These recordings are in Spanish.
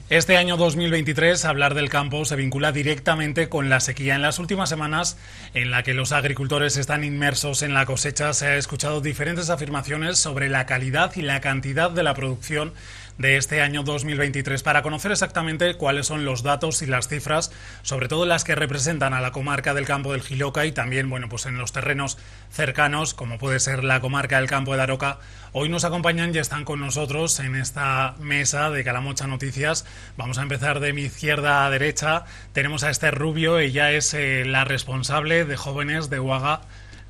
Este año 2023, hablar del campo se vincula directamente con la sequía. En las últimas semanas, en la que los agricultores están inmersos en la cosecha, se ha escuchado diferentes afirmaciones sobre la calidad y la cantidad de la producción de este año 2023. Para conocer exactamente cuáles son los datos y las cifras, sobre todo las que representan a la comarca del Campo del Jiloca y también, bueno, pues en los terrenos cercanos, como puede ser la comarca del Campo de Daroca, hoy nos acompañan y están con nosotros en esta mesa de Calamocha Noticias. Vamos a empezar de mi izquierda a derecha. Tenemos a Esther Rubio, ella es la responsable de jóvenes de UAGA.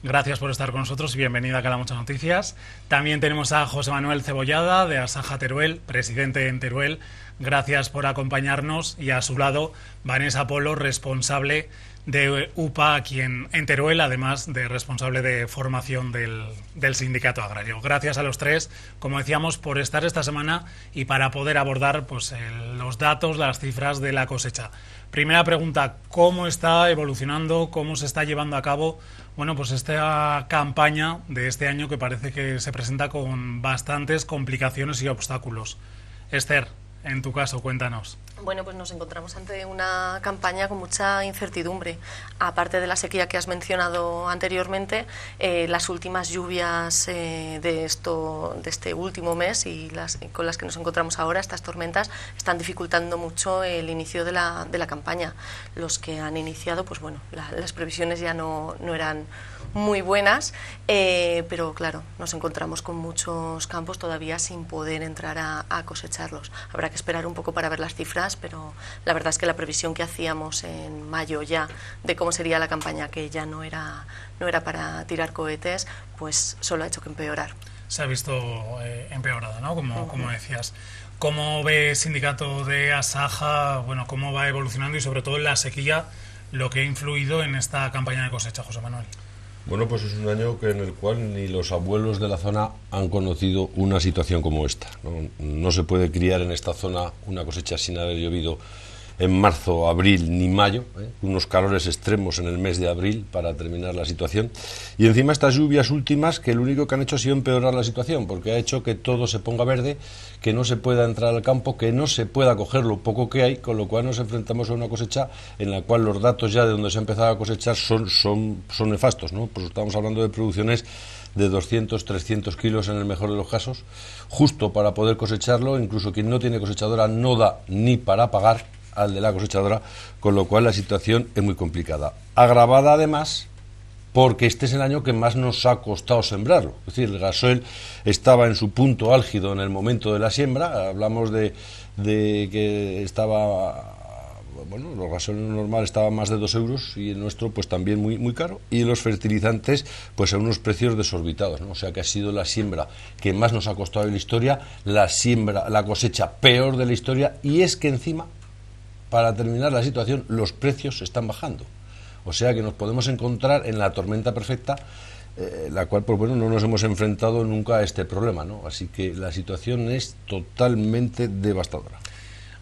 Gracias por estar con nosotros y bienvenida a Calamocha Noticias. También tenemos a José Manuel Cebollada, de Asaja Teruel, presidente en Teruel. Gracias por acompañarnos. Y a su lado, Vanessa Polo, responsable de UPA aquí en Teruel, además de responsable de formación del sindicato agrario. Gracias a los tres, como decíamos, por estar esta semana y para poder abordar pues, los datos, las cifras de la cosecha. Primera pregunta, ¿cómo está evolucionando, cómo se está llevando a cabo pues esta campaña de este año que parece que se presenta con bastantes complicaciones y obstáculos? Esther, en tu caso, cuéntanos. Bueno, pues nos encontramos ante una campaña con mucha incertidumbre. Aparte de la sequía que has mencionado anteriormente, las últimas lluvias de este último mes y con las que nos encontramos ahora, estas tormentas, están dificultando mucho el inicio de la campaña. Los que han iniciado, pues bueno, las previsiones ya no eran muy buenas, pero claro, nos encontramos con muchos campos todavía sin poder entrar a cosecharlos. Habrá que esperar un poco para ver las cifras, pero la verdad es que la previsión que hacíamos en mayo ya de cómo sería la campaña, que ya no era para tirar cohetes, pues solo ha hecho que empeorar. Se ha visto empeorado, ¿no? Como decías. ¿Cómo ve el sindicato de Asaja, cómo va evolucionando y sobre todo en la sequía, lo que ha influido en esta campaña de cosecha, José Manuel? Bueno, pues es un año en el cual ni los abuelos de la zona han conocido una situación como esta. No se puede criar en esta zona una cosecha sin haber llovido en marzo, abril ni mayo, unos calores extremos en el mes de abril para terminar la situación, y encima estas lluvias últimas que lo único que han hecho ha sido empeorar la situación, porque ha hecho que todo se ponga verde, que no se pueda entrar al campo, que no se pueda coger lo poco que hay, con lo cual nos enfrentamos a una cosecha en la cual los datos ya de donde se ha empezado a cosechar son nefastos, ¿no? Pues estamos hablando de producciones de 200, 300 kilos en el mejor de los casos, justo para poder cosecharlo. Incluso quien no tiene cosechadora no da ni para pagar al de la cosechadora, con lo cual la situación es muy complicada. Agravada además porque este es el año que más nos ha costado sembrarlo. Es decir, el gasoil estaba en su punto álgido en el momento de la siembra. Hablamos de que estaba... los gasoil normal estaba más de 2 euros y el nuestro pues también muy, muy caro, y los fertilizantes pues a unos precios desorbitados, ¿no? O sea que ha sido la siembra que más nos ha costado en la historia, la cosecha peor de la historia, y es que encima, para terminar la situación, los precios están bajando. O sea que nos podemos encontrar en la tormenta perfecta, la cual pues no nos hemos enfrentado nunca a este problema, ¿no? Así que la situación es totalmente devastadora.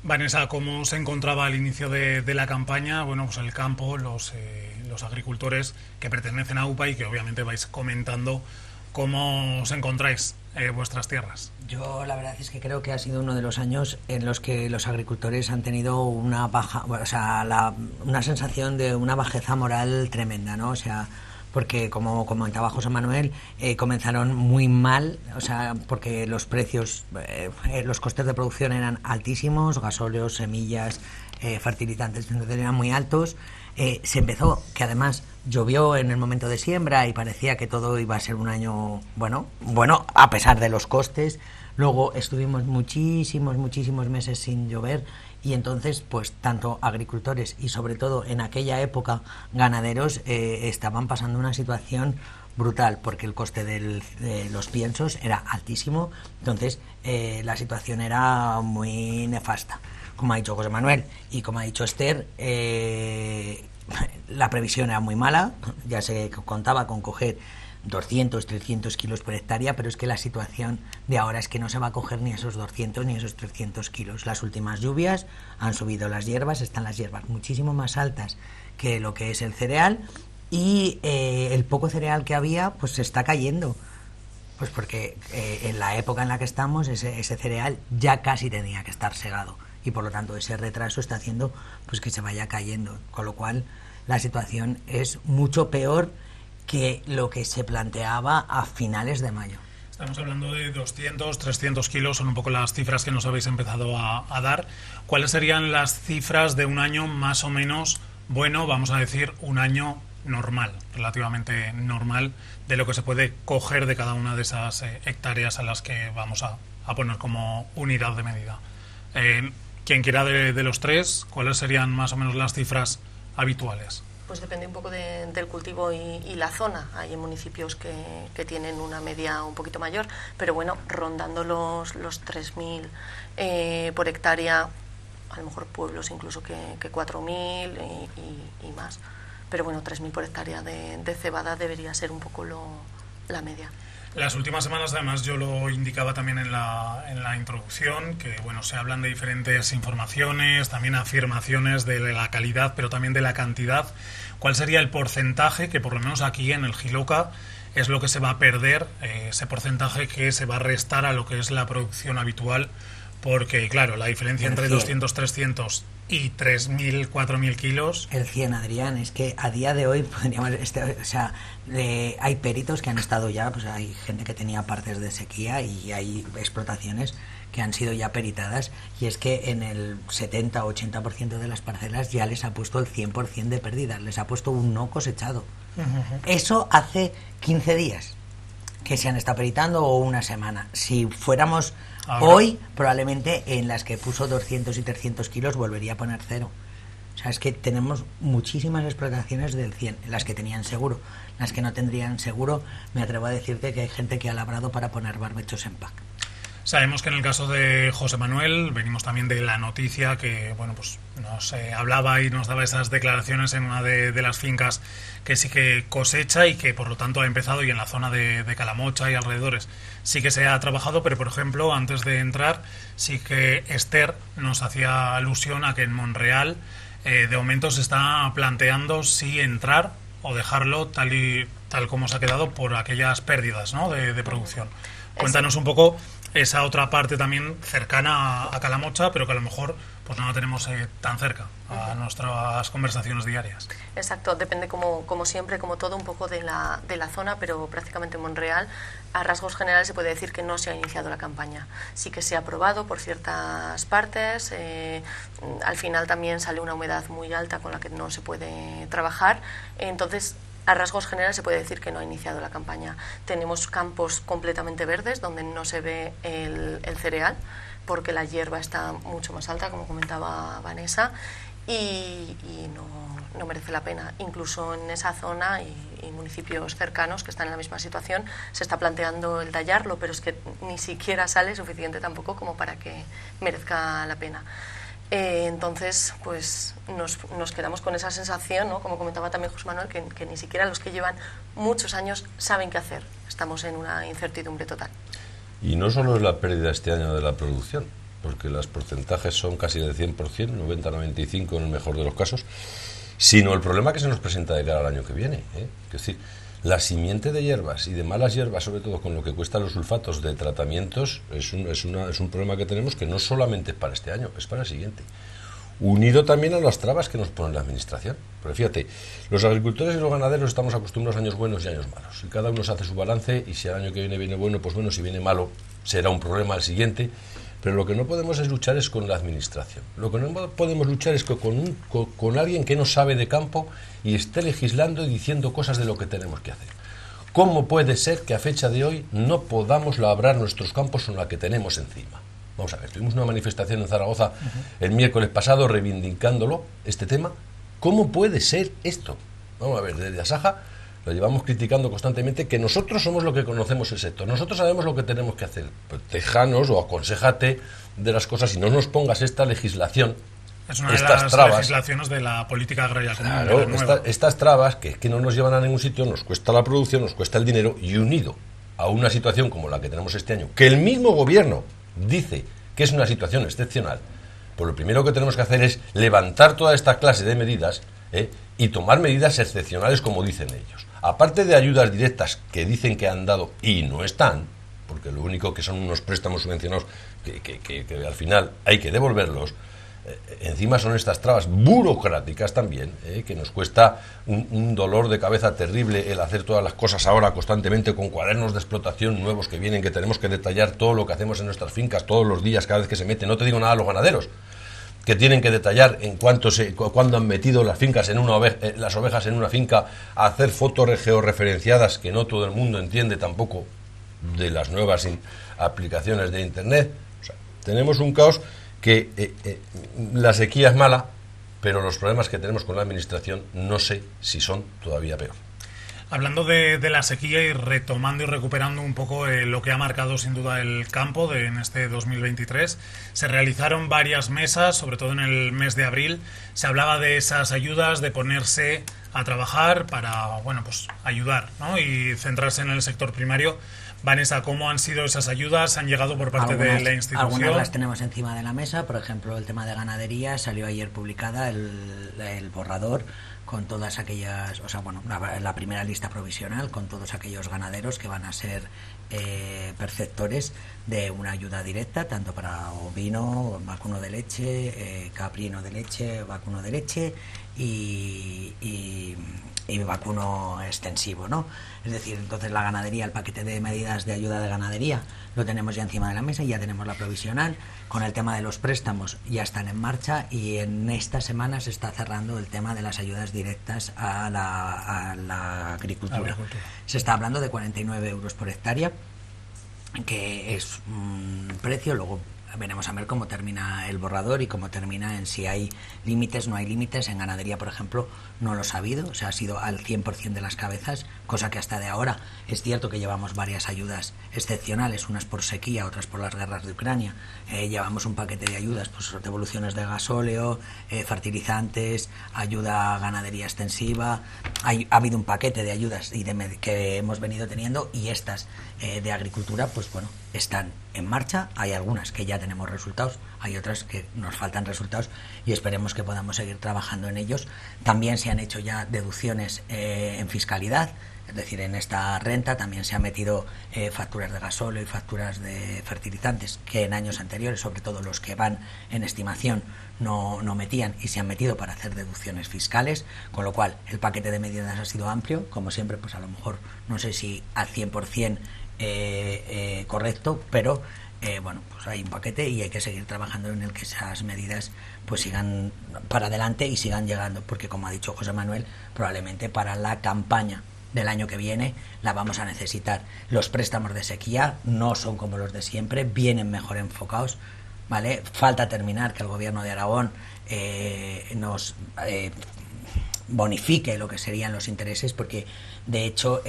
Vanessa, ¿cómo se encontraba al inicio de la campaña? Pues el campo, los agricultores que pertenecen a UPA y que obviamente vais comentando cómo os encontráis vuestras tierras. Yo la verdad es que creo que ha sido uno de los años en los que los agricultores han tenido una una sensación de una bajeza moral tremenda, ¿no? O sea, porque como comentaba José Manuel, comenzaron muy mal, o sea, porque los precios, los costes de producción eran altísimos, gasóleos, semillas, fertilizantes, eran muy altos. Se empezó, que además llovió en el momento de siembra y parecía que todo iba a ser un año bueno, a pesar de los costes. Luego estuvimos muchísimos meses sin llover, y entonces pues tanto agricultores y sobre todo en aquella época ganaderos estaban pasando una situación brutal, porque el coste de los piensos era altísimo. Entonces la situación era muy nefasta, como ha dicho José Manuel y como ha dicho Esther. La previsión era muy mala, ya se contaba con coger 200, 300 kilos por hectárea, pero es que la situación de ahora es que no se va a coger ni esos 200 ni esos 300 kilos. Las últimas lluvias han subido las hierbas, están las hierbas muchísimo más altas que lo que es el cereal, y el poco cereal que había pues se está cayendo. Pues porque en la época en la que estamos ese cereal ya casi tenía que estar segado, y por lo tanto ese retraso está haciendo pues que se vaya cayendo, con lo cual la situación es mucho peor que lo que se planteaba a finales de mayo. Estamos hablando de 200, 300 kilos, son un poco las cifras que nos habéis empezado a dar. ¿Cuáles serían las cifras de un año más o menos bueno, vamos a decir, un año normal, relativamente normal, de lo que se puede coger de cada una de esas hectáreas a las que vamos a poner como unidad de medida? Quien quiera de los tres, ¿cuáles serían más o menos las cifras habituales? Pues depende un poco del cultivo y la zona. Hay municipios que tienen una media un poquito mayor, pero bueno, rondando los 3.000 por hectárea, a lo mejor pueblos incluso que 4.000 y más. Pero bueno, 3.000 por hectárea de cebada debería ser un poco la media. Las últimas semanas, además, yo lo indicaba también en la introducción, que bueno, se hablan de diferentes informaciones, también afirmaciones de la calidad, pero también de la cantidad. ¿Cuál sería el porcentaje que, por lo menos aquí en el Jiloca, es lo que se va a perder, ese porcentaje que se va a restar a lo que es la producción habitual? Porque, claro, la diferencia entre 200, 300 y 3.000, 4.000 kilos... El 100, Adrián, es que a día de hoy podríamos... hay peritos que han estado ya, pues hay gente que tenía partes de sequía y hay explotaciones que han sido ya peritadas, y es que en el 70-80% de las parcelas ya les ha puesto el 100% de pérdidas, les ha puesto un no cosechado. Eso hace 15 días que se han estado peritando, o una semana. Si fuéramos... Ahora, hoy, probablemente en las que puso 200 y 300 kilos volvería a poner 0. O sea, es que tenemos muchísimas explotaciones del 100, las que tenían seguro. Las que no tendrían seguro, me atrevo a decirte que hay gente que ha labrado para poner barbechos en pack. Sabemos que en el caso de José Manuel, venimos también de la noticia que bueno, pues nos hablaba y nos daba esas declaraciones en una de las fincas que sí que cosecha y que por lo tanto ha empezado, y en la zona de Calamocha y alrededores sí que se ha trabajado, pero por ejemplo, antes de entrar, sí que Esther nos hacía alusión a que en Monreal de momento se está planteando si entrar o dejarlo tal como se ha quedado por aquellas pérdidas, ¿no?, de producción. Cuéntanos un poco esa otra parte también cercana a Calamocha, pero que a lo mejor pues no la tenemos tan cerca a nuestras conversaciones diarias. Exacto, depende como siempre, como todo, un poco de la zona, pero prácticamente en Monreal, a rasgos generales se puede decir que no se ha iniciado la campaña. Sí que se ha aprobado por ciertas partes, al final también sale una humedad muy alta con la que no se puede trabajar, entonces a rasgos generales se puede decir que no ha iniciado la campaña. Tenemos campos completamente verdes donde no se ve el cereal, porque la hierba está mucho más alta, como comentaba Vanessa, y no merece la pena. Incluso en esa zona y municipios cercanos que están en la misma situación se está planteando el tallarlo, pero es que ni siquiera sale suficiente tampoco como para que merezca la pena. Entonces, pues nos quedamos con esa sensación, ¿no?, como comentaba también José Manuel, que ni siquiera los que llevan muchos años saben qué hacer. Estamos en una incertidumbre total. Y no solo es la pérdida este año de la producción, porque los porcentajes son casi del 100%, 90-95% en el mejor de los casos, sino el problema que se nos presenta de cara al año que viene. Es decir, la simiente de hierbas y de malas hierbas, sobre todo con lo que cuestan los sulfatos de tratamientos, es un problema que tenemos, que no solamente es para este año, es para el siguiente. Unido también a las trabas que nos pone la administración. Pero fíjate, los agricultores y los ganaderos estamos acostumbrados a años buenos y años malos. Y cada uno se hace su balance, y si el año que viene bueno, pues bueno, si viene malo, será un problema al siguiente. Pero lo que no podemos es luchar es con la administración. Lo que no podemos luchar es con alguien que no sabe de campo y esté legislando y diciendo cosas de lo que tenemos que hacer. ¿Cómo puede ser que a fecha de hoy no podamos labrar nuestros campos con la que tenemos encima? Vamos a ver, tuvimos una manifestación en Zaragoza el miércoles pasado reivindicándolo, este tema. ¿Cómo puede ser esto? Vamos a ver, desde Asaja lo llevamos criticando constantemente, que nosotros somos lo que conocemos el sector, nosotros sabemos lo que tenemos que hacer. Pues déjanos o aconséjate de las cosas y no nos pongas esta legislación, es una estas de las trabas, legislaciones de la política agraria común. Claro, estas trabas que no nos llevan a ningún sitio, nos cuesta la producción, nos cuesta el dinero, y unido a una situación como la que tenemos este año, que el mismo gobierno dice que es una situación excepcional, pues lo primero que tenemos que hacer es levantar toda esta clase de medidas y tomar medidas excepcionales como dicen ellos. Aparte de ayudas directas que dicen que han dado y no están, porque lo único que son unos préstamos subvencionados que al final hay que devolverlos, Encima son estas trabas burocráticas también, que nos cuesta un dolor de cabeza terrible el hacer todas las cosas ahora constantemente con cuadernos de explotación nuevos que vienen, que tenemos que detallar todo lo que hacemos en nuestras fincas todos los días, cada vez que se mete. No te digo nada a los ganaderos, que tienen que detallar cuándo han metido las fincas en las ovejas en una finca, a hacer fotos georreferenciadas, que no todo el mundo entiende tampoco de las nuevas aplicaciones de internet. O sea, tenemos un caos que la sequía es mala, pero los problemas que tenemos con la administración no sé si son todavía peor. Hablando de la sequía y retomando y recuperando un poco lo que ha marcado sin duda el campo en este 2023, se realizaron varias mesas, sobre todo en el mes de abril. Se hablaba de esas ayudas, de ponerse a trabajar para, bueno, pues ayudar, ¿no? Y centrarse en el sector primario. Vanessa, ¿cómo han sido esas ayudas? ¿Han llegado por parte de la institución? Algunas las tenemos encima de la mesa. Por ejemplo, el tema de ganadería, salió ayer publicada el borrador con todas aquellas, o sea, bueno, la primera lista provisional con todos aquellos ganaderos que van a ser perceptores de una ayuda directa, tanto para ovino, vacuno de leche, caprino de leche, vacuno de leche y vacuno extensivo, ¿no? Es decir, entonces la ganadería, el paquete de medidas de ayuda de ganadería lo tenemos ya encima de la mesa y ya tenemos la provisional. Con el tema de los préstamos ya están en marcha y en esta semana se está cerrando el tema de las ayudas directas a la agricultura. Se está hablando de 49 euros por hectárea, que es un precio. Luego veremos a ver cómo termina el borrador y cómo termina en si hay límites, no hay límites. En ganadería, por ejemplo, no los ha habido, o sea, ha sido al 100% de las cabezas, cosa que hasta de ahora es cierto que llevamos varias ayudas excepcionales, unas por sequía, otras por las guerras de Ucrania. Llevamos un paquete de ayudas, pues devoluciones de gasóleo, fertilizantes, ayuda a ganadería extensiva. Ha habido un paquete de ayudas que hemos venido teniendo, y estas de agricultura, pues bueno, están en marcha. Hay algunas que ya tenemos resultados, hay otras que nos faltan resultados y esperemos que podamos seguir trabajando en ellos. También se han hecho ya deducciones en fiscalidad, es decir, en esta renta también se han metido facturas de gasóleo y facturas de fertilizantes que en años anteriores, sobre todo los que van en estimación, no metían, y se han metido para hacer deducciones fiscales, con lo cual el paquete de medidas ha sido amplio. Como siempre, pues a lo mejor no sé si al 100% correcto, pero bueno, pues hay un paquete y hay que seguir trabajando en el que esas medidas pues sigan para adelante y sigan llegando, porque como ha dicho José Manuel, probablemente para la campaña del año que viene la vamos a necesitar. Los préstamos de sequía no son como los de siempre, vienen mejor enfocados, ¿vale? Falta terminar que el gobierno de Aragón nos bonifique lo que serían los intereses, porque de hecho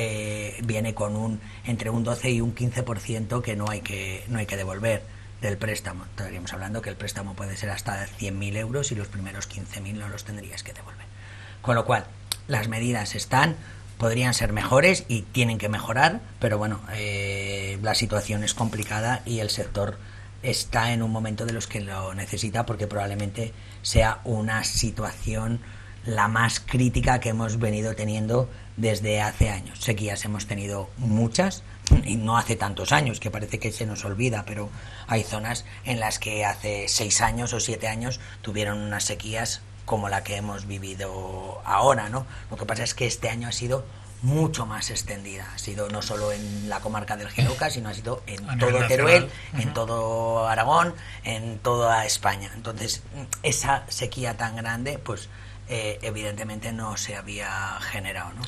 viene con entre un 12 y un 15% que no hay que devolver del préstamo. Estaríamos hablando que el préstamo puede ser hasta 100.000 euros y los primeros 15.000 no los tendrías que devolver. Con lo cual, las medidas podrían ser mejores y tienen que mejorar, pero bueno, la situación es complicada y el sector está en un momento de los que lo necesita, porque probablemente sea una situación la más crítica que hemos venido teniendo desde hace años. Sequías hemos tenido muchas, y no hace tantos años, que parece que se nos olvida, pero hay zonas en las que hace 6 años o 7 años tuvieron unas sequías como la que hemos vivido ahora, ¿no? Lo que pasa es que este año ha sido mucho más extendida, ha sido no solo en la comarca del Geroca, sino ha sido en todo Teruel, en todo Aragón, en toda España. Entonces, esa sequía tan grande, pues evidentemente no se había generado, ¿no?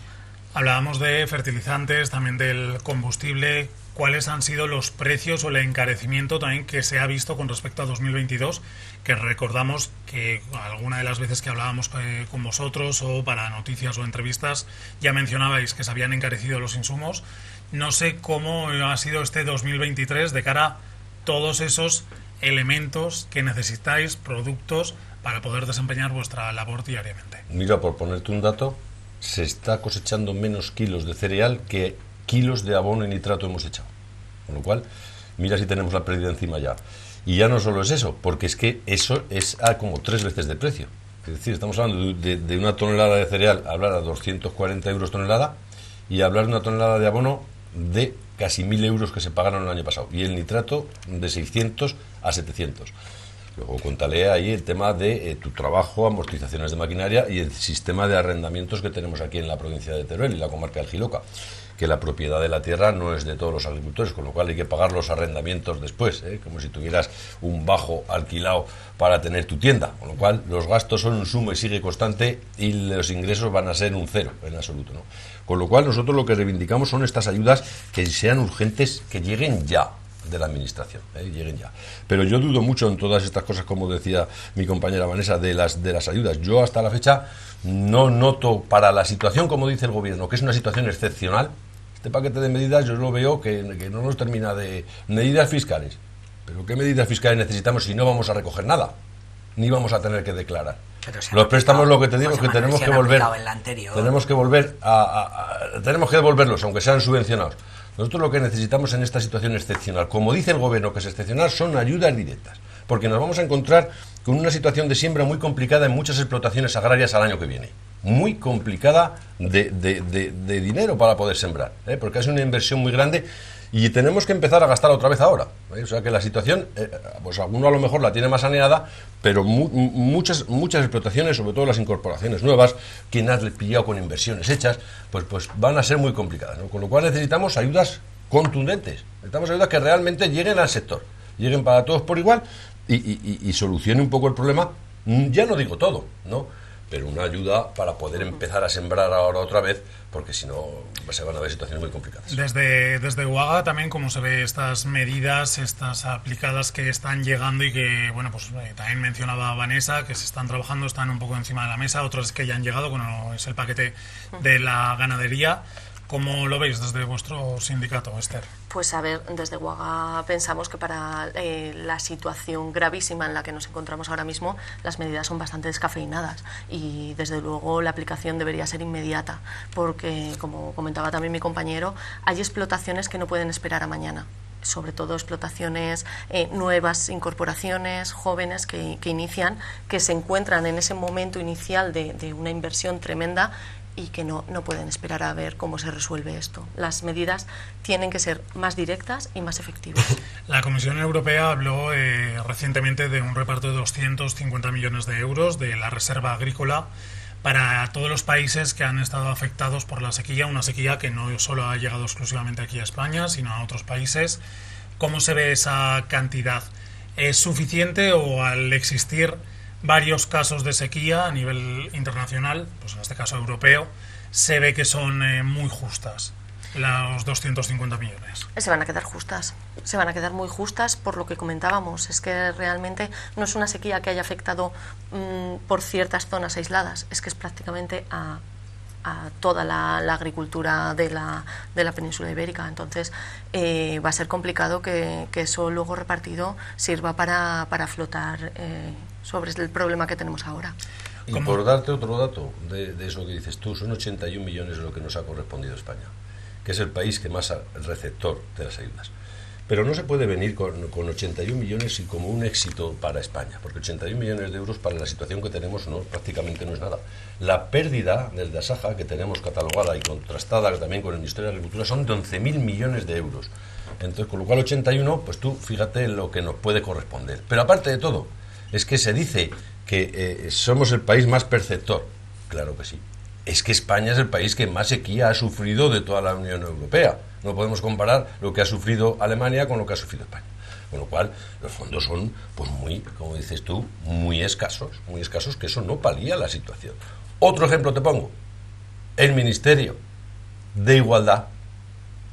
Hablábamos de fertilizantes, también del combustible. ¿Cuáles han sido los precios o el encarecimiento también que se ha visto con respecto a 2022? Que recordamos que alguna de las veces que hablábamos con vosotros o para noticias o entrevistas ya mencionabais que se habían encarecido los insumos. No sé cómo ha sido este 2023 de cara a todos esos elementos que necesitáis, productos, para poder desempeñar vuestra labor diariamente. Mira, por ponerte un dato, se está cosechando menos kilos de cereal que kilos de abono y nitrato hemos echado. Con lo cual, mira si tenemos la pérdida encima ya. Y ya no solo es eso, porque es que eso es a como 3 veces de precio. Es decir, estamos hablando de una tonelada de cereal, hablar a 240 euros tonelada, y hablar de una tonelada de abono de casi 1.000 euros que se pagaron el año pasado. Y el nitrato de 600 a 700. Luego cuéntale ahí el tema de tu trabajo, amortizaciones de maquinaria y el sistema de arrendamientos que tenemos aquí en la provincia de Teruel y la comarca del Jiloca, que la propiedad de la tierra no es de todos los agricultores, con lo cual hay que pagar los arrendamientos después, como si tuvieras un bajo alquilado para tener tu tienda, con lo cual los gastos son un sumo y sigue constante y los ingresos van a ser un cero en absoluto, ¿no? Con lo cual nosotros lo que reivindicamos son estas ayudas que sean urgentes, que lleguen ya de la administración, lleguen ya. Pero yo dudo mucho en todas estas cosas, como decía mi compañera Vanessa, de las ayudas. Yo hasta la fecha no noto, para la situación, como dice el gobierno, que es una situación excepcional, este paquete de medidas yo lo veo que no nos termina de... Medidas fiscales. ¿Pero qué medidas fiscales necesitamos si no vamos a recoger nada? Ni vamos a tener que declarar. Los préstamos, lo que te digo es que tenemos que volver... Tenemos que devolverlos, aunque sean subvencionados. Nosotros lo que necesitamos en esta situación excepcional, como dice el gobierno que es excepcional, son ayudas directas, porque nos vamos a encontrar con una situación de siembra muy complicada en muchas explotaciones agrarias al año que viene. Muy complicada de dinero para poder sembrar, porque es una inversión muy grande y tenemos que empezar a gastar otra vez ahora. O sea que la situación, pues alguno a lo mejor la tiene más saneada, pero muchas explotaciones, sobre todo las incorporaciones nuevas, quien has pillado con inversiones hechas, pues van a ser muy complicadas, ¿no? Con lo cual necesitamos ayudas contundentes, necesitamos ayudas que realmente lleguen al sector, lleguen para todos por igual y solucione un poco el problema. Ya no digo todo, ¿no?, pero una ayuda para poder empezar a sembrar ahora otra vez, porque si no se van a ver situaciones muy complicadas. Desde UAGA también, ¿cómo se ve estas medidas, estas aplicadas que están llegando y que, bueno, pues también mencionaba Vanessa, que se están trabajando, están un poco encima de la mesa, otras que ya han llegado, como es el paquete de la ganadería? ¿Cómo lo veis desde vuestro sindicato, Esther? Pues a ver, desde UAGA pensamos que para la situación gravísima en la que nos encontramos ahora mismo, las medidas son bastante descafeinadas y desde luego la aplicación debería ser inmediata, porque como comentaba también mi compañero, hay explotaciones que no pueden esperar a mañana, sobre todo explotaciones nuevas, incorporaciones, jóvenes que inician, que se encuentran en ese momento inicial de una inversión tremenda y que no pueden esperar a ver cómo se resuelve esto. Las medidas tienen que ser más directas y más efectivas. La Comisión Europea habló recientemente de un reparto de 250 millones de euros de la reserva agrícola para todos los países que han estado afectados por la sequía, una sequía que no solo ha llegado exclusivamente aquí a España, sino a otros países. ¿Cómo se ve esa cantidad? ¿Es suficiente o, al existir varios casos de sequía a nivel internacional, pues en este caso europeo, se ve que son muy justas los 250 millones? Se van a quedar justas, se van a quedar muy justas por lo que comentábamos. Es que realmente no es una sequía que haya afectado por ciertas zonas aisladas, es que es prácticamente a toda la agricultura de la península ibérica. Entonces va a ser complicado que eso luego repartido sirva para flotar sobre el problema que tenemos ahora. Y por darte otro dato de eso que dices tú, son 81 millones de lo que nos ha correspondido a España, que es el país que más receptor de las ayudas. Pero no se puede venir con 81 millones y como un éxito para España, porque 81 millones de euros para la situación que tenemos prácticamente no es nada. La pérdida del Dasaja, que tenemos catalogada y contrastada también con el Ministerio de Agricultura, son de 11.000 millones de euros. Entonces, con lo cual 81, pues tú fíjate lo que nos puede corresponder. Pero aparte de todo, es que se dice que somos el país más perceptor. Claro que sí. Es que España es el país que más sequía ha sufrido de toda la Unión Europea. No podemos comparar lo que ha sufrido Alemania con lo que ha sufrido España. Con lo cual, los fondos son, pues muy, como dices tú, muy escasos, que eso no palía la situación. Otro ejemplo te pongo. El Ministerio de Igualdad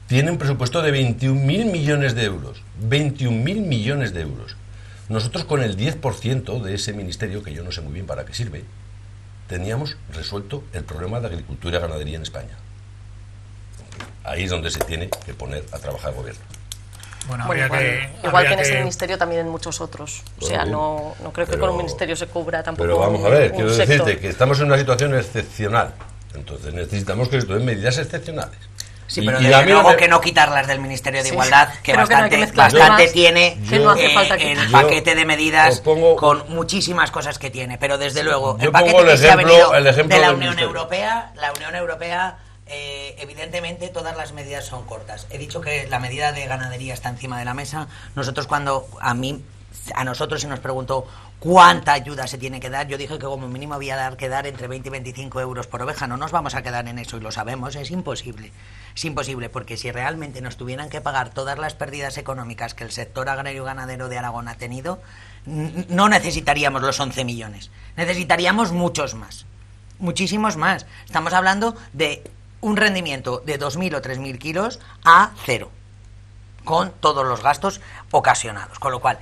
tiene un presupuesto de 21.000 millones de euros. 21.000 millones de euros. Nosotros con el 10% de ese ministerio, que yo no sé muy bien para qué sirve, teníamos resuelto el problema de agricultura y ganadería en España. Ahí es donde se tiene que poner a trabajar el gobierno. Bueno, igual que en ese ministerio, también en muchos otros. O sea, no creo que con un ministerio se cubra tampoco. Pero vamos a ver, quiero decirte que estamos en una situación excepcional. Entonces necesitamos que se tomen medidas excepcionales. Sí, pero desde luego que no quitarlas del Ministerio de Igualdad, que bastante tiene el paquete de medidas con muchísimas cosas que tiene. Pero desde luego, el paquete que se ha venido de la Unión Europea, evidentemente todas las medidas son cortas. He dicho que la medida de ganadería está encima de la mesa. Nosotros, cuando a mí a nosotros se nos preguntó cuánta ayuda se tiene que dar. Yo dije que como mínimo había que dar entre 20 y 25 euros por oveja. No nos vamos a quedar en eso y lo sabemos, es imposible. Es imposible, porque si realmente nos tuvieran que pagar todas las pérdidas económicas que el sector agrario ganadero de Aragón ha tenido, no necesitaríamos los 11 millones, necesitaríamos muchos más, muchísimos más. Estamos hablando de un rendimiento de 2.000 o 3.000 kilos a cero, con todos los gastos ocasionados, con lo cual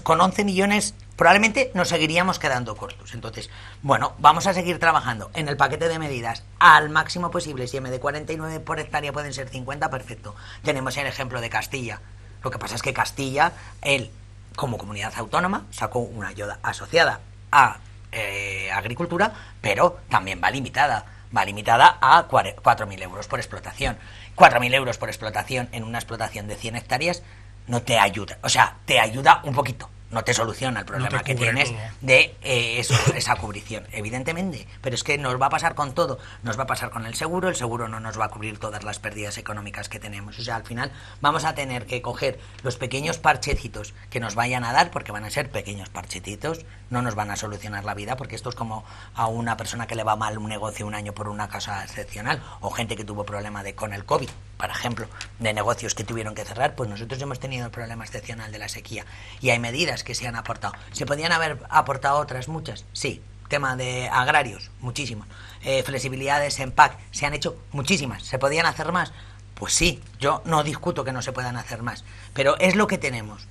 con 11 millones probablemente nos seguiríamos quedando cortos. Entonces, bueno, vamos a seguir trabajando en el paquete de medidas al máximo posible. Si en vez de 49 por hectárea pueden ser 50, perfecto. Tenemos el ejemplo de Castilla. Lo que pasa es que Castilla, él, como comunidad autónoma, sacó una ayuda asociada a agricultura, pero también va limitada a 4.000 euros por explotación. 4.000 euros por explotación en una explotación de 100 hectáreas no te ayuda, o sea, te ayuda un poquito, no te soluciona el problema que tienes de esa cubrición, evidentemente, pero es que nos va a pasar con todo, nos va a pasar con el seguro no nos va a cubrir todas las pérdidas económicas que tenemos, o sea, al final vamos a tener que coger los pequeños parchecitos que nos vayan a dar, porque van a ser pequeños parchecitos, no nos van a solucionar la vida, porque esto es como a una persona que le va mal un negocio un año por una causa excepcional, o gente que tuvo problema con el COVID, por ejemplo, de negocios que tuvieron que cerrar. Pues nosotros hemos tenido el problema excepcional de la sequía y hay medidas que se han aportado. ¿Se podían haber aportado otras muchas? Sí. Tema de agrarios, muchísimos. Flexibilidades en PAC, se han hecho muchísimas. ¿Se podían hacer más? Pues sí, yo no discuto que no se puedan hacer más, pero es lo que tenemos.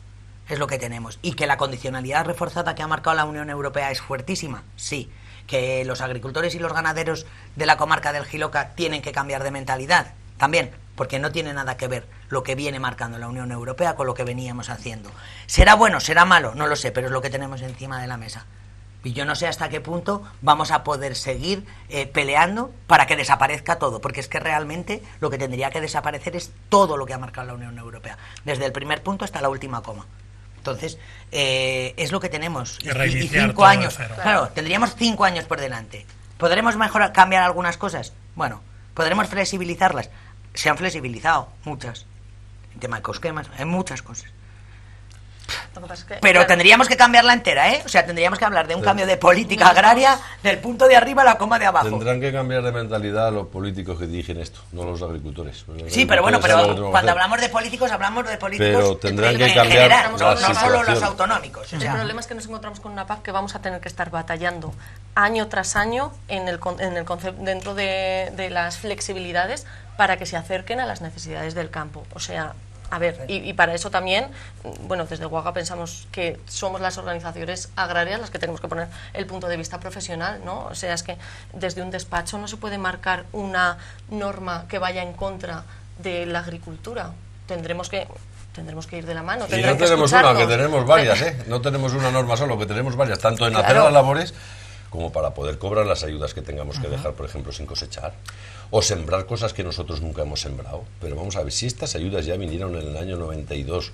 Es lo que tenemos. Y que la condicionalidad reforzada que ha marcado la Unión Europea es fuertísima, sí. Que los agricultores y los ganaderos de la comarca del Jiloca tienen que cambiar de mentalidad, también, porque no tiene nada que ver lo que viene marcando la Unión Europea con lo que veníamos haciendo. ¿Será bueno, será malo? No lo sé, pero es lo que tenemos encima de la mesa. Y yo no sé hasta qué punto vamos a poder seguir peleando para que desaparezca todo, porque es que realmente lo que tendría que desaparecer es todo lo que ha marcado la Unión Europea, desde el primer punto hasta la última coma. Entonces, es lo que tenemos. Y 5 años, claro, tendríamos 5 años por delante. ¿Podremos mejorar, cambiar algunas cosas? Bueno, ¿podremos flexibilizarlas? Se han flexibilizado muchas. En tema de cosquemas, hay muchas cosas. Pero tendríamos que cambiarla entera, ¿eh? O sea, tendríamos que hablar de un cambio de política agraria del punto de arriba a la coma de abajo. Tendrán que cambiar de mentalidad los políticos que dirigen esto, no los agricultores. Sí, pero bueno, pero cuando hablamos de políticos pero tendrán que cambiar general, no solo los autonómicos. O sea. El problema es que nos encontramos con una PAC que vamos a tener que estar batallando año tras año dentro de las flexibilidades para que se acerquen a las necesidades del campo. O sea, a ver, y para eso también, bueno, desde Waga pensamos que somos las organizaciones agrarias las que tenemos que poner el punto de vista profesional, ¿no? O sea, es que desde un despacho no se puede marcar una norma que vaya en contra de la agricultura. Tendremos que ir de la mano. Y no tenemos una, que tenemos varias, ¿eh? No tenemos una norma solo, que tenemos varias, tanto en hacer las labores como para poder cobrar las ayudas que tengamos que dejar, por ejemplo, sin cosechar, o sembrar cosas que nosotros nunca hemos sembrado. Pero vamos a ver, si estas ayudas ya vinieron en el año 92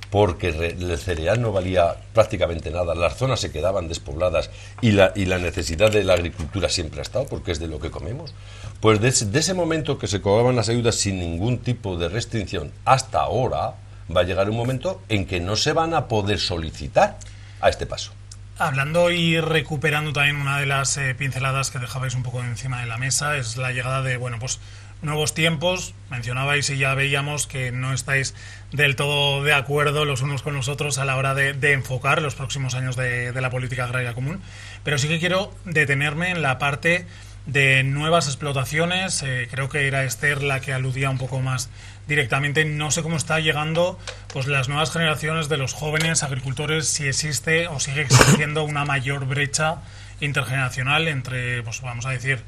porque el cereal no valía prácticamente nada, las zonas se quedaban despobladas y la necesidad de la agricultura siempre ha estado, porque es de lo que comemos, pues de ese momento que se cobraban las ayudas sin ningún tipo de restricción hasta ahora, va a llegar un momento en que no se van a poder solicitar a este paso. Hablando y recuperando también una de las pinceladas que dejabais un poco encima de la mesa, es la llegada de, bueno, pues nuevos tiempos. Mencionabais y ya veíamos que no estáis del todo de acuerdo los unos con los otros a la hora de enfocar los próximos años de la política agraria común, pero sí que quiero detenerme en la parte de nuevas explotaciones. Creo que era Esther la que aludía un poco más directamente. No sé cómo está llegando pues las nuevas generaciones de los jóvenes agricultores, si existe o sigue existiendo una mayor brecha intergeneracional entre, pues vamos a decir,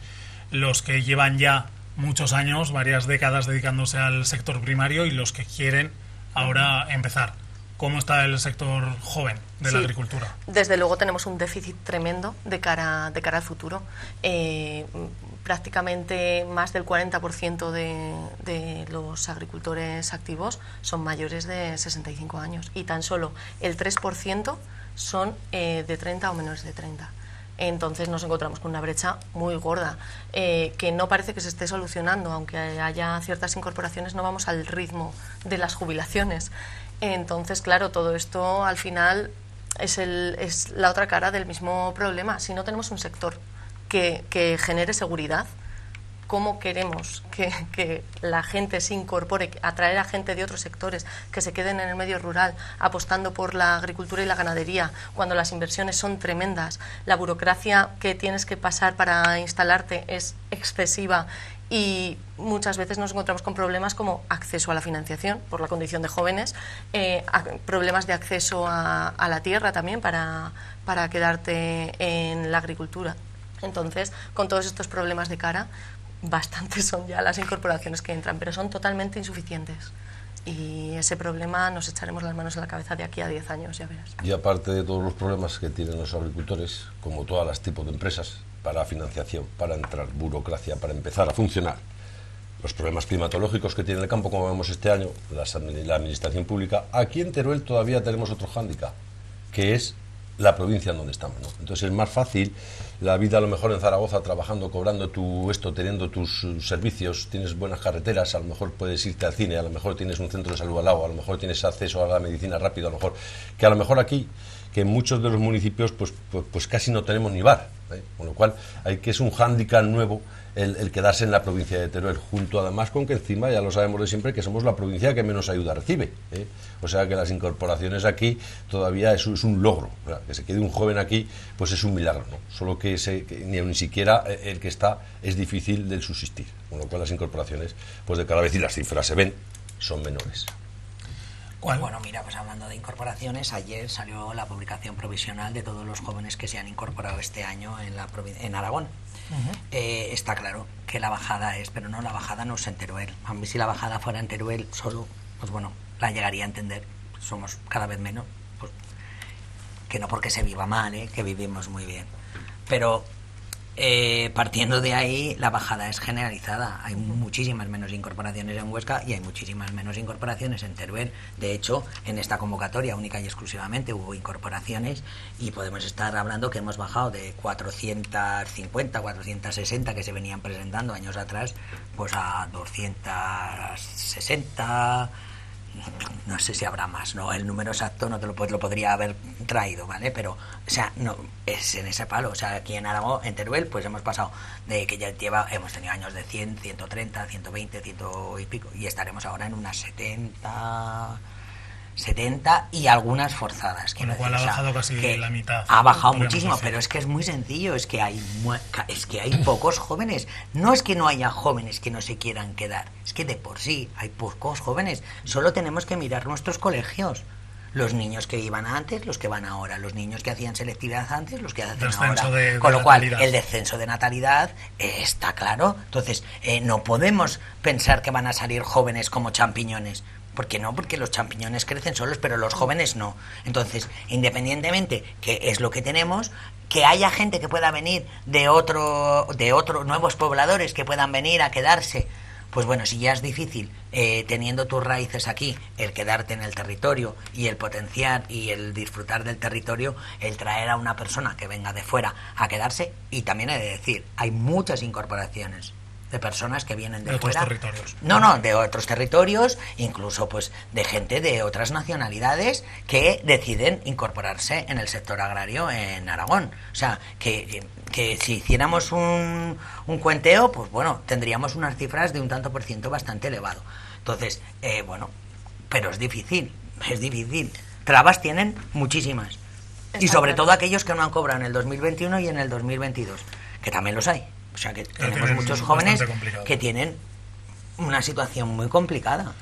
los que llevan ya muchos años, varias décadas dedicándose al sector primario y los que quieren ahora empezar. ¿Cómo está el sector joven de la agricultura? Desde luego tenemos un déficit tremendo de cara al futuro. Prácticamente más del 40% de los agricultores activos son mayores de 65 años y tan solo el 3% son de 30 o menores de 30. Entonces nos encontramos con una brecha muy gorda, que no parece que se esté solucionando, aunque haya ciertas incorporaciones, no vamos al ritmo de las jubilaciones. Entonces, claro, todo esto al final es la otra cara del mismo problema. Si no tenemos un sector que genere seguridad, ¿cómo queremos que la gente se incorpore, atraer a gente de otros sectores que se queden en el medio rural apostando por la agricultura y la ganadería cuando las inversiones son tremendas, la burocracia que tienes que pasar para instalarte es excesiva y muchas veces nos encontramos con problemas como acceso a la financiación por la condición de jóvenes, problemas de acceso a la tierra también para quedarte en la agricultura? Entonces, con todos estos problemas de cara, bastantes son ya las incorporaciones que entran, pero son totalmente insuficientes. Y ese problema nos echaremos las manos en la cabeza de aquí a 10 años, ya verás. Y aparte de todos los problemas que tienen los agricultores, como todos los tipos de empresas, para financiación, para entrar, burocracia, para empezar a funcionar, los problemas climatológicos que tiene el campo, como vemos este año, la administración pública, aquí en Teruel todavía tenemos otro hándicap, que es la provincia en donde estamos, ¿no? Entonces es más fácil la vida a lo mejor en Zaragoza, trabajando, cobrando teniendo tus servicios, tienes buenas carreteras, a lo mejor puedes irte al cine, a lo mejor tienes un centro de salud al lado, a lo mejor tienes acceso a la medicina rápido, a lo mejor, que a lo mejor aquí, que en muchos de los municipios pues casi no tenemos ni bar, ¿eh? Con lo cual es un hándicap nuevo el quedarse en la provincia de Teruel, junto además con que encima, ya lo sabemos de siempre, que somos la provincia que menos ayuda recibe, ¿eh? O sea que las incorporaciones aquí todavía eso es un logro, ¿verdad? Que se quede un joven aquí pues es un milagro, ¿no? Solo que ni siquiera el que está es difícil de subsistir, con lo cual las incorporaciones pues de cada vez, y las cifras se ven, son menores. ¿Cuál? Bueno, mira, pues hablando de incorporaciones, ayer salió la publicación provisional de todos los jóvenes que se han incorporado este año en Aragón. Está claro que la bajada pero no, la bajada no es en Teruel. A mí, si la bajada fuera en Teruel solo, pues bueno, la llegaría a entender. Somos cada vez menos, pues, que no porque se viva mal, que vivimos muy bien, pero partiendo de ahí, la bajada es generalizada. Hay muchísimas menos incorporaciones en Huesca y hay muchísimas menos incorporaciones en Teruel. De hecho, en esta convocatoria única y exclusivamente hubo incorporaciones y podemos estar hablando que hemos bajado de 450, 460 que se venían presentando años atrás, pues a 260. No sé si habrá más, ¿no? El número exacto no te lo podría haber traído, ¿vale? Pero, o sea, no, es en ese palo. O sea, aquí en Aragón, en Teruel, pues hemos pasado de que hemos tenido años de 100, 130, 120, 100 y pico, y estaremos ahora en unas 70 y algunas forzadas. Con lo cual ha bajado casi la mitad. Ha bajado muchísimo, pero es que es muy sencillo, es que hay pocos jóvenes. No es que no haya jóvenes que no se quieran quedar, es que de por sí hay pocos jóvenes. Solo tenemos que mirar nuestros colegios. Los niños que iban antes, los que van ahora, los niños que hacían selectividad antes, los que hacen ahora. Con lo cual, el descenso de natalidad está claro. Entonces, no podemos pensar que van a salir jóvenes como champiñones. ¿Por qué no? Porque los champiñones crecen solos, pero los jóvenes no. Entonces, independientemente que es lo que tenemos, que haya gente que pueda venir de otro nuevos pobladores que puedan venir a quedarse, pues bueno, si ya es difícil teniendo tus raíces aquí, el quedarte en el territorio y el potenciar y el disfrutar del territorio, el traer a una persona que venga de fuera a quedarse, y también he de decir, hay muchas incorporaciones de personas que vienen de fuera. Otros territorios. No, de otros territorios, incluso pues de gente de otras nacionalidades que deciden incorporarse en el sector agrario en Aragón. O sea, que si hiciéramos un cuenteo, pues bueno, tendríamos unas cifras de un tanto por ciento bastante elevado. Entonces, bueno, pero es difícil. Trabas tienen muchísimas. Y sobre todo aquellos que no han cobrado en el 2021 y en el 2022, que también los hay. O sea que tenemos muchos jóvenes que tienen una situación muy complicada.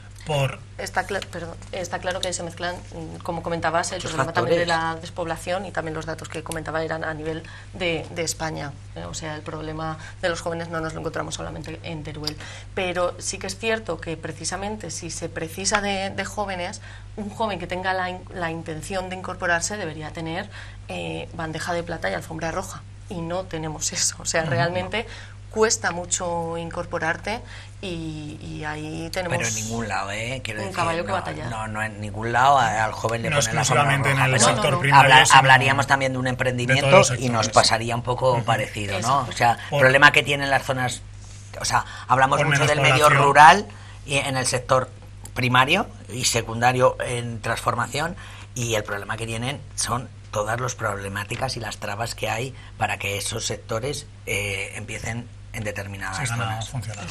Está claro que se mezclan, como comentabas, el problema también de la despoblación, y también los datos que comentaba eran a nivel de España. O sea, el problema de los jóvenes no nos lo encontramos solamente en Teruel. Pero sí que es cierto que precisamente si se precisa de jóvenes, un joven que tenga la intención de incorporarse debería tener bandeja de plata y alfombra roja. Y no tenemos eso. O sea, realmente cuesta mucho incorporarte y ahí tenemos. Pero en ningún lado, quiero un decir, caballo que batallar. No, en ningún lado al joven le ponen la alfombra roja. En el sector primario, hablaríamos también de un emprendimiento y nos pasaría un poco parecido, ¿no? O sea, el problema que tienen las zonas, o sea, hablamos mucho del medio rural y en el sector primario y secundario en transformación, y el problema que tienen son todas las problemáticas y las trabas que hay para que esos sectores empiecen en determinadas zonas. Funcionar.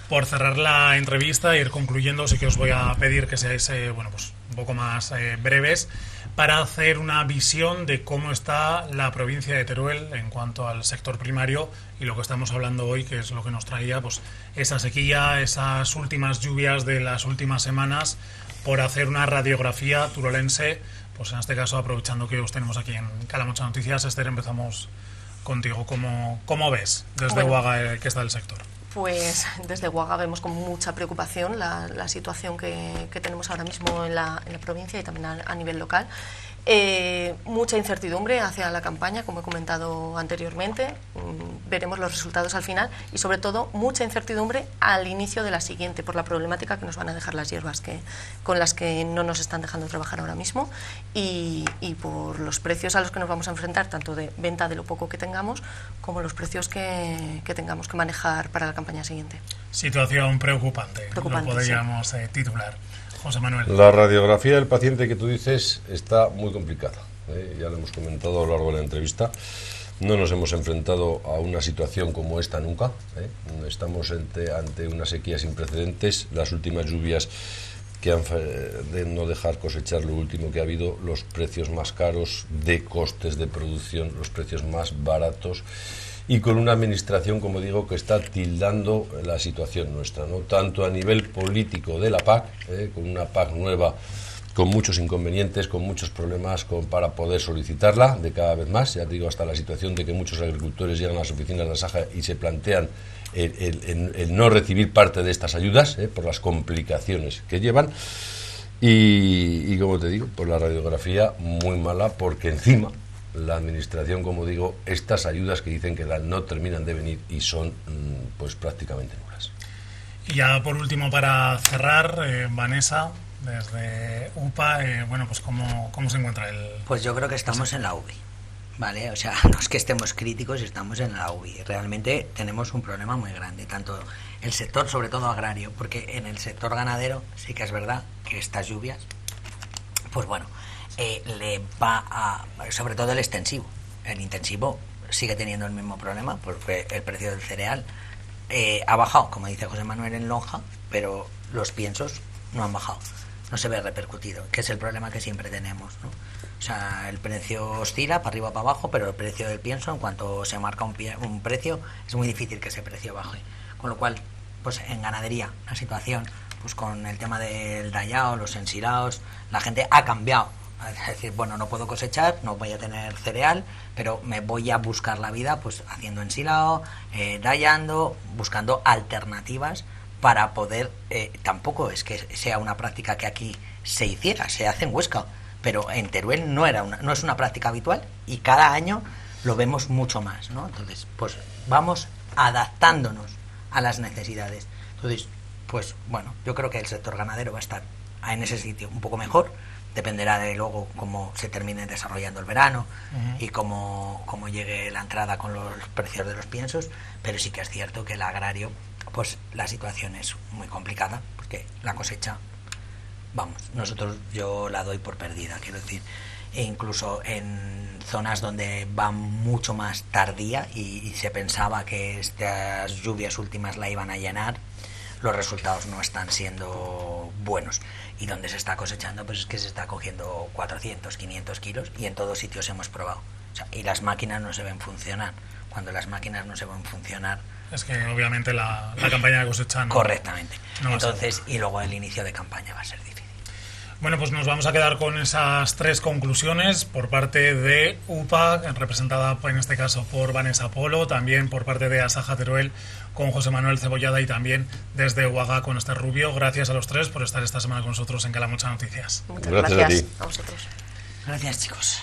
Por cerrar la entrevista e ir concluyendo, sí que os voy a pedir que seáis pues un poco más breves para hacer una visión de cómo está la provincia de Teruel en cuanto al sector primario y lo que estamos hablando hoy, que es lo que nos traía pues esa sequía, esas últimas lluvias de las últimas semanas, por hacer una radiografía turolense, pues en este caso aprovechando que os tenemos aquí en Calamocha Noticias. Esther, empezamos contigo. ¿Cómo ves desde Uaga que está el sector? Pues desde Uaga vemos con mucha preocupación la situación que tenemos ahora mismo en la provincia y también a nivel local. Mucha incertidumbre hacia la campaña, como he comentado anteriormente. Veremos los resultados al final y sobre todo mucha incertidumbre al inicio de la siguiente por la problemática que nos van a dejar las hierbas con las que no nos están dejando trabajar ahora mismo y por los precios a los que nos vamos a enfrentar, tanto de venta de lo poco que tengamos como los precios que tengamos que manejar para la campaña siguiente. Situación preocupante lo podríamos titular. José Manuel. La radiografía del paciente que tú dices está muy complicada. Ya lo hemos comentado a lo largo de la entrevista. No nos hemos enfrentado a una situación como esta nunca. Estamos ante una sequía sin precedentes. Las últimas lluvias que han de no dejar cosechar lo último que ha habido, los precios más caros de costes de producción, los precios más baratos, y con una administración, como digo, que está tildando la situación nuestra, ¿no? Tanto a nivel político de la PAC, con una PAC nueva, con muchos inconvenientes, con muchos problemas para poder solicitarla de cada vez más. Ya te digo, hasta la situación de que muchos agricultores llegan a las oficinas de Asaja y se plantean el no recibir parte de estas ayudas, por las complicaciones que llevan. Y como te digo, pues la radiografía muy mala, porque encima la administración, como digo, estas ayudas que dicen que dan no terminan de venir y son pues prácticamente nulas. Y ya por último, para cerrar, Vanessa, desde UPA, bueno, pues ¿cómo se encuentra el...? Pues yo creo que estamos en la UBI, ¿vale? O sea, no es que estemos críticos, estamos en la UBI. Realmente tenemos un problema muy grande, tanto el sector, sobre todo agrario, porque en el sector ganadero sí que es verdad que estas lluvias, pues bueno, le va a, sobre todo el extensivo. El intensivo sigue teniendo el mismo problema porque el precio del cereal ha bajado, como dice José Manuel, en lonja, pero los piensos no han bajado, no se ve repercutido, que es el problema que siempre tenemos, ¿no? O sea, el precio oscila para arriba para abajo, pero el precio del pienso, en cuanto se marca un precio, es muy difícil que ese precio baje. Con lo cual, pues en ganadería, la situación, pues con el tema del dallao, los ensilados, la gente ha cambiado. Es decir, bueno, no puedo cosechar, no voy a tener cereal, pero me voy a buscar la vida pues haciendo ensilado, dallando, buscando alternativas para poder, tampoco es que sea una práctica que aquí se hiciera, se hace en Huesca, pero en Teruel no es una práctica habitual y cada año lo vemos mucho más, ¿no? Entonces, pues vamos adaptándonos a las necesidades. Entonces, pues bueno, yo creo que el sector ganadero va a estar en ese sitio un poco mejor. Dependerá de luego cómo se termine desarrollando el verano y cómo llegue la entrada con los precios de los piensos, pero sí que es cierto que el agrario, pues la situación es muy complicada, porque la cosecha, vamos, yo la doy por perdida, quiero decir, e incluso en zonas donde va mucho más tardía y se pensaba que estas lluvias últimas la iban a llenar, los resultados no están siendo buenos. Y donde se está cosechando, pues es que se está cogiendo 400, 500 kilos y en todos sitios hemos probado. O sea, y las máquinas no se ven funcionar. Cuando las máquinas no se ven funcionar... Es que obviamente la campaña de cosecha no... Correctamente. No entonces, y luego el inicio de campaña va a ser difícil. Bueno, pues nos vamos a quedar con esas tres conclusiones por parte de UPA, representada en este caso por Vanessa Polo, también por parte de Asaja Teruel con José Manuel Cebollada y también desde Uaga con Esther Rubio. Gracias a los tres por estar esta semana con nosotros en Calamocha Noticias. Muchas gracias a ti. A vosotros. Gracias, chicos.